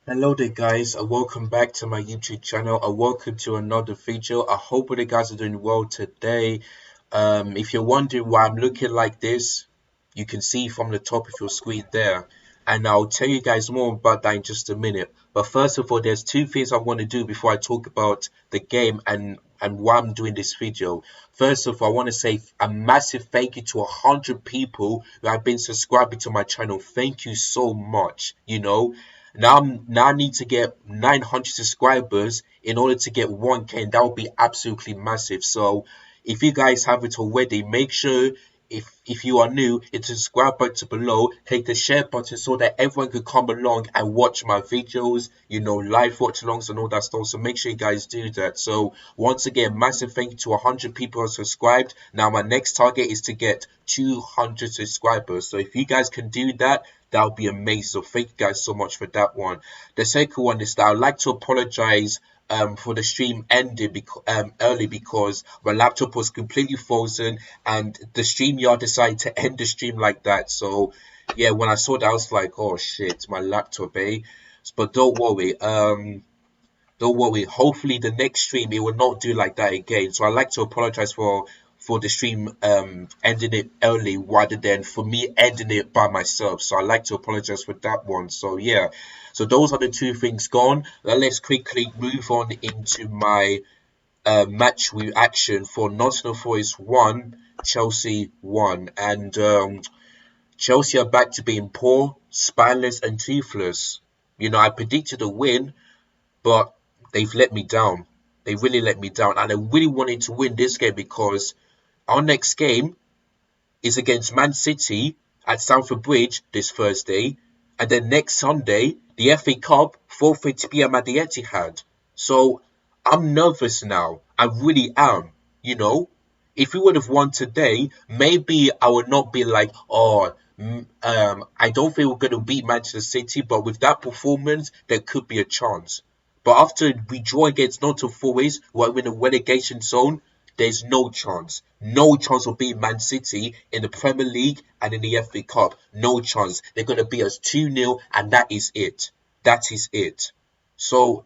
Hello there guys, and welcome back to my YouTube channel, and welcome to another video. I hope all you guys are doing well today. If you're wondering why I'm looking like this, you can see from the top of your screen there, and I'll tell you guys more about that in just a minute. But first of all, there's two things I want to do before I talk about the game and why I'm doing this video. First of all, I want to say a massive thank you to 100 people who have been subscribing to my channel. Thank you so much. Now I need to get 900 subscribers in order to get 1K, and that would be absolutely massive. So if you guys haven't already, make sure if you are new, hit the subscribe button below, click the share button so that everyone can come along and watch my videos, live watch alongs and all that stuff. So make sure you guys do that. So once again, massive thank you to 100 people who are subscribed. Now my next target is to get 200 subscribers. So if you guys can do that, that would be amazing. So thank you guys so much for that one. The second one is that I'd like to apologize for the stream ending early because my laptop was completely frozen and the StreamYard decided to end the stream like that. So yeah, when I saw that, I was like, oh shit, my laptop, eh? But don't worry. Hopefully, the next stream it will not do like that again. So I'd like to apologize for the stream ending it early rather than for me ending it by myself. So I'd like to apologize for that one. So yeah. So those are the two things gone. Now let's quickly move on into my match reaction for Nottingham Forest 1, Chelsea 1. And Chelsea are back to being poor, spineless, and toothless. I predicted a win, but they've let me down. They really let me down. And I really wanted to win this game because our next game is against Man City at Stamford Bridge this Thursday. And then next Sunday, the FA Cup, 4:30 p.m. at the Etihad. So I'm nervous now. I really am. You know, if we would have won today, maybe I would not be like, oh, I don't think we're going to beat Manchester City, but with that performance, there could be a chance. But after we draw against Nottingham Forest, who are in the relegation zone, there's no chance. No chance of beating Man City in the Premier League and in the FA Cup. No chance. They're going to beat us 2-0, and that is it. That is it. So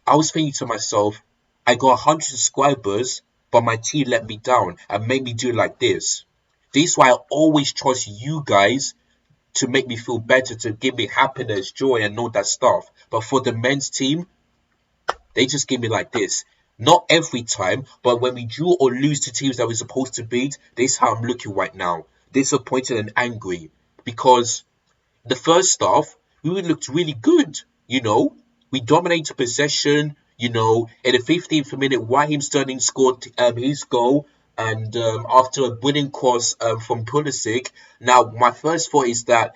I was thinking to myself, I got 100 subscribers, but my team let me down and made me do like this. This is why I always trust you guys to make me feel better, to give me happiness, joy, and all that stuff. But for the men's team, they just give me like this. Not every time, but when we draw or lose to teams that we're supposed to beat, this is how I'm looking right now. Disappointed and angry. Because the first half, we looked really good, We dominated possession, In the 15th minute, Raheem Sterling scored his goal. And after a winning cross from Pulisic. Now, my first thought is that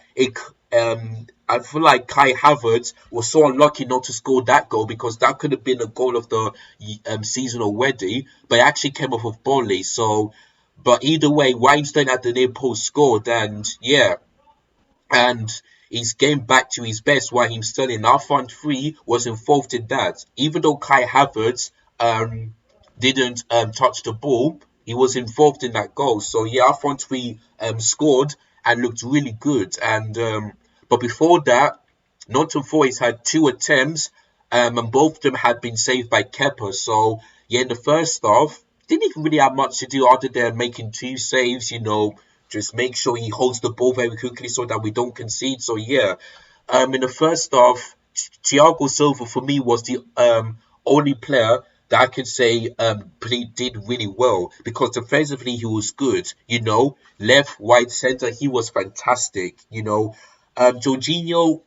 I feel like Kai Havertz was so unlucky not to score that goal because that could have been a goal of the season already, but it actually came off of volley. So, but either way, Weinstein at the near post scored, and yeah, and he's getting back to his best. Raheem Sterling, our front three, was involved in that. Even though Kai Havertz didn't touch the ball, he was involved in that goal. So yeah, our front three scored and looked really good. And but before that, Nottingham Forest had two attempts, and both of them had been saved by Kepa. So yeah, in the first half, didn't even really have much to do other than making two saves. Just make sure he holds the ball very quickly so that we don't concede. So yeah, in the first half, Thiago Silva for me was the only player that I can say did really well because defensively he was good. Left, right, center, he was fantastic. Jorginho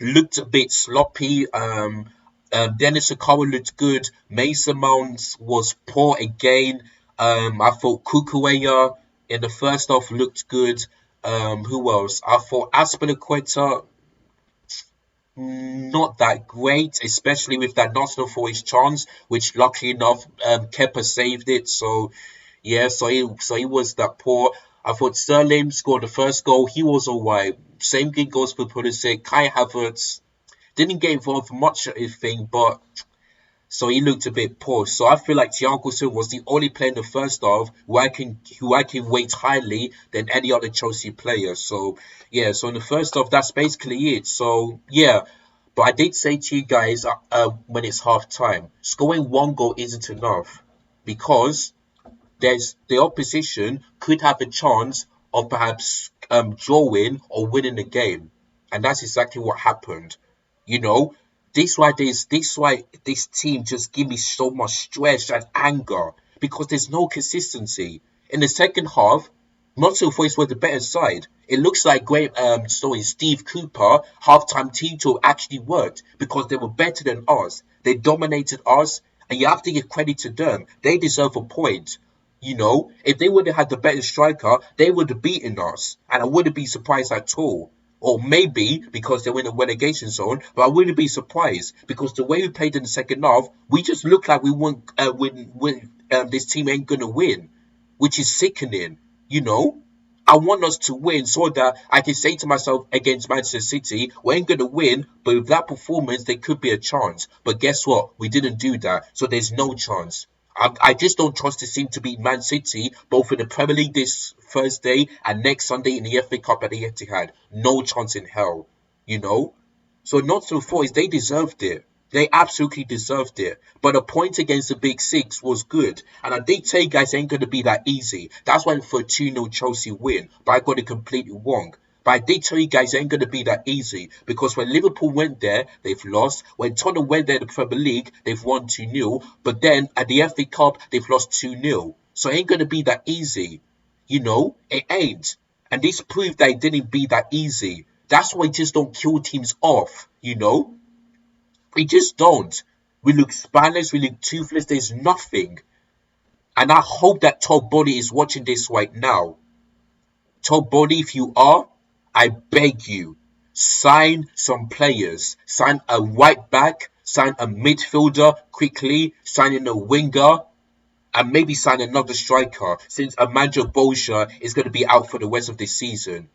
looked a bit sloppy. Dennis Akawa looked good. Mason Mount was poor again. I thought Kukueya in the first half looked good. Who else? I thought Aspilicueta not that great, especially with that Nottingham Forest chance, which luckily enough Kepa saved it. So yeah, so he was that poor. I thought Sterling scored the first goal. He was alright. Same thing goes for Pulisic. Kai Havertz didn't get involved much, I think, but so he looked a bit poor. So I feel like Thiago Silva was the only player in the first half who I can rate highly than any other Chelsea player. So yeah, so in the first half, that's basically it. So yeah, But I did say to you guys when it's half time, scoring one goal isn't enough because there's the opposition could have a chance of perhaps drawing or winning the game, and that's exactly what happened. You know, this why this team just give me so much stress and anger because there's no consistency. In the second half, Nottingham Forest were the better side. It looks like Steve Cooper halftime team talk actually worked because they were better than us. They dominated us, and you have to give credit to them. They deserve a point. If they would have had the better striker, they would have beaten us, and I wouldn't be surprised at all. Or maybe because they're in a relegation zone, but I wouldn't be surprised because the way we played in the second half, we just looked like we won't this team ain't gonna win, which is sickening. You know, I want us to win so that I can say to myself against Manchester City, we ain't gonna win, but with that performance, there could be a chance. But guess what? We didn't do that, so there's no chance. I just don't trust the team to beat Man City, both in the Premier League this Thursday and next Sunday in the FA Cup at the Etihad. No chance in hell, you know? So Nottingham Forest, they deserved it. They absolutely deserved it. But a point against the Big Six was good. And I did tell you guys it ain't going to be that easy. That's why I went for a 2-0 Chelsea win. But I got it completely wrong. But I did tell you guys it ain't going to be that easy. Because when Liverpool went there, they've lost. When Tottenham went there in the Premier League, they've won 2-0. But then at the FA Cup, they've lost 2-0. So it ain't going to be that easy. It ain't. And this proved that it didn't be that easy. That's why we just don't kill teams off, We just don't. We look spineless, we look toothless, there's nothing. And I hope that Todd Body is watching this right now. Todd Body, if you are, I beg you, sign some players. Sign a right back, sign a midfielder quickly, sign in a winger, and maybe sign another striker since Emmanuel Bolsha is going to be out for the rest of this season.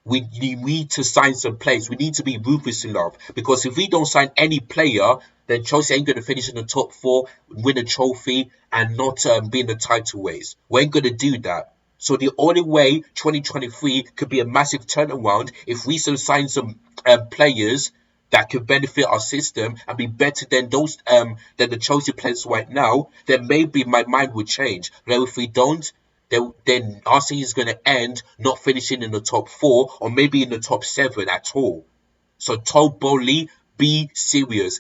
We need to sign some players. We need to be ruthless enough because if we don't sign any player, then Chelsea ain't going to finish in the top four, win a trophy, and not be in the title race. We ain't going to do that. So the only way 2023 could be a massive turnaround if we sign some players that could benefit our system and be better than those than the Chelsea players right now, then maybe my mind would change. But if we don't, then our season is going to end not finishing in the top four or maybe in the top seven at all. So Todd Bowley, be serious.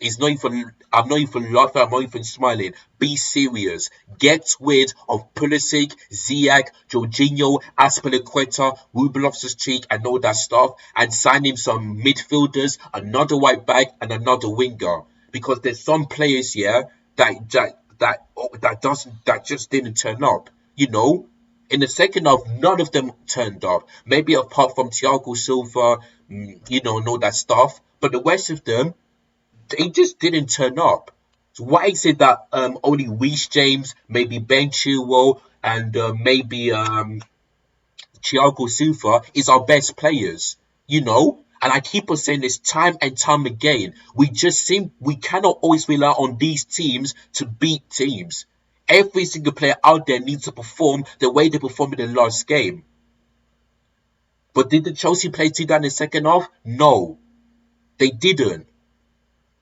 I'm not even laughing, I'm not even smiling. Be serious. Get rid of Pulisic, Ziyech, Jorginho, Azpilicueta, Ruben Loftus-Cheek and all that stuff and sign him some midfielders, another right back and another winger. Because there's some players here that just didn't turn up. In the second half, none of them turned up. Maybe apart from Thiago Silva, and all that stuff. But the rest of them, they just didn't turn up. So why is it that only Reece James, maybe Ben Chilwell, and maybe Thiago Silva is our best players? And I keep on saying this time and time again. We cannot always rely on these teams to beat teams. Every single player out there needs to perform the way they performed in the last game. But did the Chelsea players do that in the second half? No, they didn't.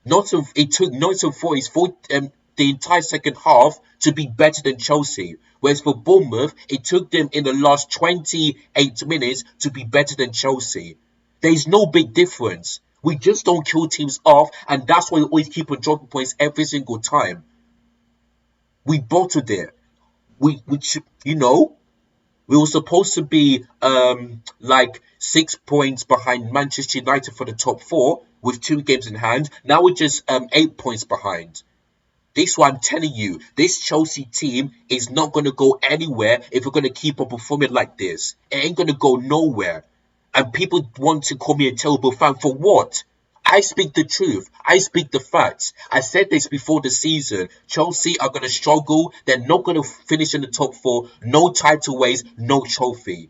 It took Nottingham Forest for the entire second half to be better than Chelsea. Whereas for Bournemouth, it took them in the last 28 minutes to be better than Chelsea. There's no big difference. We just don't kill teams off, and that's why we always keep on dropping points every single time. We bottled it. We were supposed to be like 6 points behind Manchester United for the top four with 2 games in hand. Now we're just 8 points behind. This is what I'm telling you. This Chelsea team is not going to go anywhere if we're going to keep on performing like this. It ain't going to go nowhere. And people want to call me a terrible fan for what? I speak the truth. I speak the facts. I said this before the season. Chelsea are going to struggle. They're not going to finish in the top four. No title race, no trophy.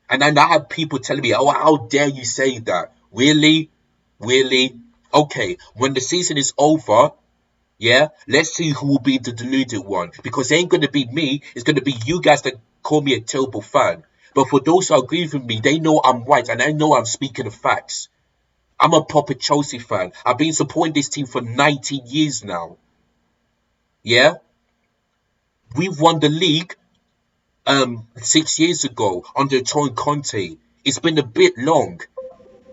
And then I have people telling me, oh, how dare you say that? Really? Really? Okay, when the season is over, yeah, let's see who will be the deluded one. Because it ain't going to be me. It's going to be you guys that call me a terrible fan. But for those who agree with me, they know I'm right and I know I'm speaking the facts. I'm a proper Chelsea fan. I've been supporting this team for 19 years now. Yeah, we've won the league 6 years ago under Antonio Conte. It's been a bit long.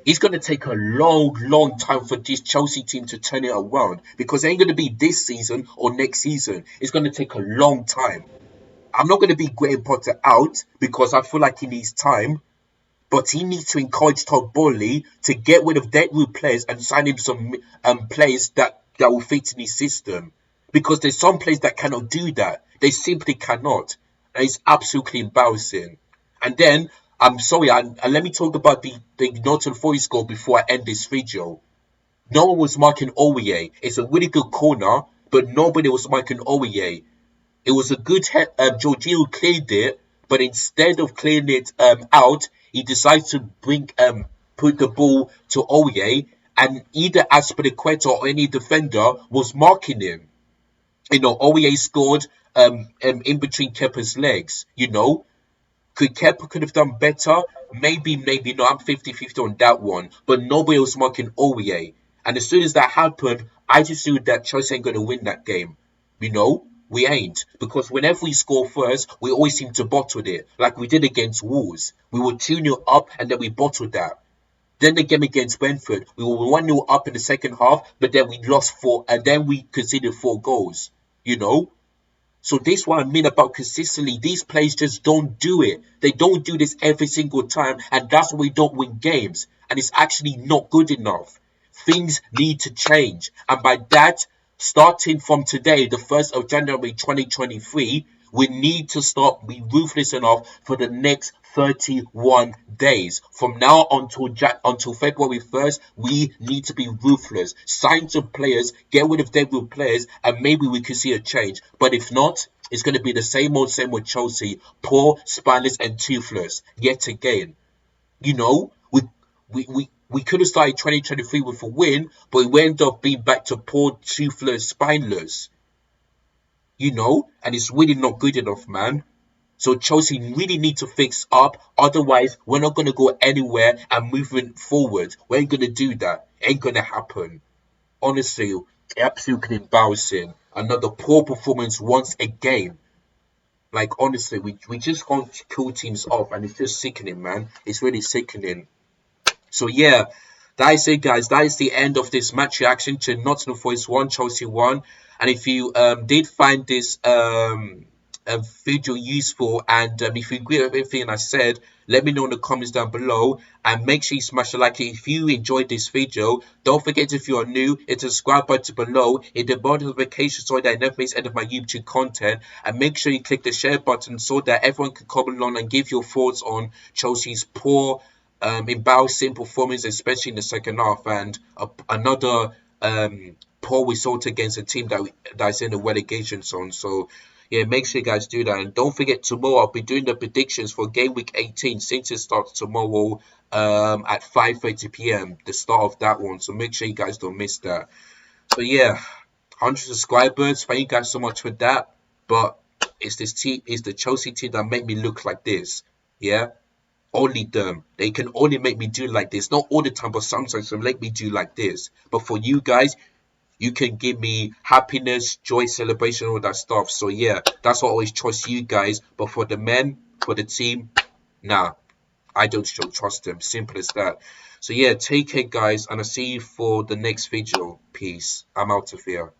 It's going to take a long, long time for this Chelsea team to turn it around because it ain't going to be this season or next season. It's going to take a long time. I'm not going to be Graham Potter out because I feel like he needs time, but he needs to encourage Todd Bowley to get rid of dead root players and sign him some players that will fit in his system. Because there's some players that cannot do that. They simply cannot. And it's absolutely embarrassing. And then, I'm sorry, and let me talk about the Nottingham Forest goal before I end this video. No one was marking Aurier. It's a really good corner, but nobody was marking Aurier. It was a good head. Jorginho cleared it, but instead of clearing it out, he decided to put the ball to Aurier, and either Aspilicueta or any defender was marking him. Aurier scored in between Kepa's legs. Kepa could have done better? Maybe, maybe not. I'm 50-50 on that one. But nobody was marking Aurier. And as soon as that happened, I just knew that Chelsea ain't going to win that game. We ain't. Because whenever we score first, we always seem to bottle it. Like we did against Wolves. We were 2-0 up and then we bottled that. Then the game against Brentford, we were 1-0 up in the second half, but then we lost 4, and then we conceded 4 goals. So this is what I mean about consistently. These players just don't do it. They don't do this every single time, and that's why we don't win games. And it's actually not good enough. Things need to change. And by that, starting from today, the 1st of January 2023, we need to start be ruthless enough for the next 31 days. From now until February 1st, we need to be ruthless. Sign some players, get rid of dead root players, and maybe we could see a change. But if not, it's going to be the same old Chelsea. Poor, spineless, and toothless. Yet again. We could have started 2023 with a win, but we ended up being back to poor, toothless, spineless. And it's really not good enough, man. So Chelsea really need to fix up. Otherwise, we're not going to go anywhere and moving forward. We ain't going to do that. Ain't going to happen. Honestly, absolutely embarrassing. Another poor performance once again. Like, honestly, we just can't kill teams off. And it's just sickening, man. It's really sickening. So, yeah. That is it, guys. That is the end of this match reaction to Nottingham Forest 1, Chelsea 1. And if you did find this video useful, and if you agree with everything I said, let me know in the comments down below, and make sure you smash the like if you enjoyed this video. Don't forget, if you are new, hit the subscribe button below, hit the bell notification so that I never miss any of my YouTube content, and make sure you click the share button so that everyone can comment on and give your thoughts on Chelsea's poor embarrassing performance, especially in the second half, and another poor result against a team that's in the relegation zone. So yeah, make sure you guys do that, and don't forget, tomorrow I'll be doing the predictions for game week 18 since it starts tomorrow at 5:30 p.m. the start of that one. So make sure you guys don't miss that. So yeah, 100 subscribers, thank you guys so much for that. But it's the Chelsea team that make me look like this. Yeah. Only them. They can only make me do like this. Not all the time, but sometimes they make me do like this. But for you guys, you can give me happiness, joy, celebration, all that stuff. So yeah, that's what I always trust you guys. But for the men, for the team, nah, I don't trust them. Simple as that. So yeah, take care, guys, and I'll see you for the next video. Peace. I'm out of here.